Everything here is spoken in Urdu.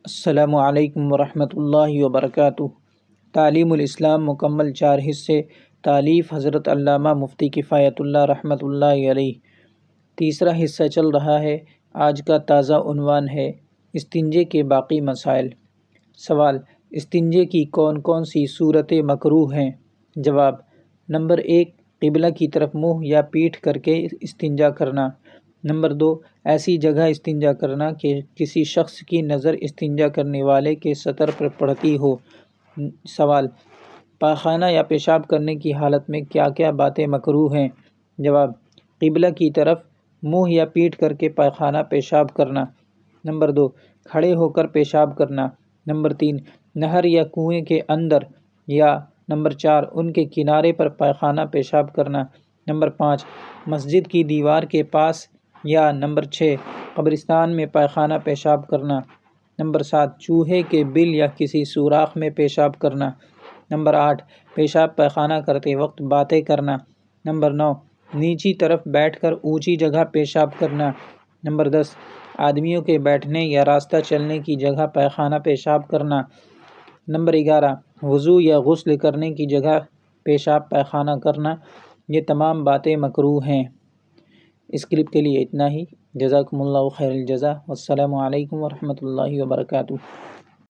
السلام علیکم ورحمۃ اللہ وبرکاتہ۔ تعلیم الاسلام مکمل 4 حصے، تالیف حضرت علامہ مفتی کفایت اللہ رحمۃ اللہ علیہ۔ تیسرا حصہ چل رہا ہے۔ آج کا تازہ عنوان ہے استنجے کے باقی مسائل۔ سوال: استنجے کی کون کون سی صورتیں مکروہ ہیں؟ جواب: نمبر 1، قبلہ کی طرف منہ یا پیٹھ کر کے استنجا کرنا۔ نمبر 2، ایسی جگہ استنجا کرنا کہ کسی شخص کی نظر استنجا کرنے والے کے سطر پر پڑتی ہو۔ سوال: پاخانہ یا پیشاب کرنے کی حالت میں کیا کیا باتیں مکروہ ہیں؟ جواب: قبلہ کی طرف منہ یا پیٹھ کر کے پاخانہ پیشاب کرنا۔ نمبر 2، کھڑے ہو کر پیشاب کرنا۔ نمبر 3، نہر یا کنویں کے اندر، یا نمبر 4، ان کے کنارے پر پاخانہ پیشاب کرنا۔ نمبر 5، مسجد کی دیوار کے پاس، یا نمبر 6، قبرستان میں پاخانہ پیشاب کرنا۔ نمبر 7، چوہے کے بل یا کسی سوراخ میں پیشاب کرنا۔ نمبر 8، پیشاب پاخانہ کرتے وقت باتیں کرنا۔ نمبر 9، نیچی طرف بیٹھ کر اونچی جگہ پیشاب کرنا۔ نمبر 10، آدمیوں کے بیٹھنے یا راستہ چلنے کی جگہ پاخانہ پیشاب کرنا۔ نمبر 11، وضو یا غسل کرنے کی جگہ پیشاب پاخانہ کرنا۔ یہ تمام باتیں مکروہ ہیں۔ اس کلپ کے لیے اتنا ہی۔ جزاکم اللہ خیر الجزا، والسلام علیکم ورحمۃ اللہ وبرکاتہ۔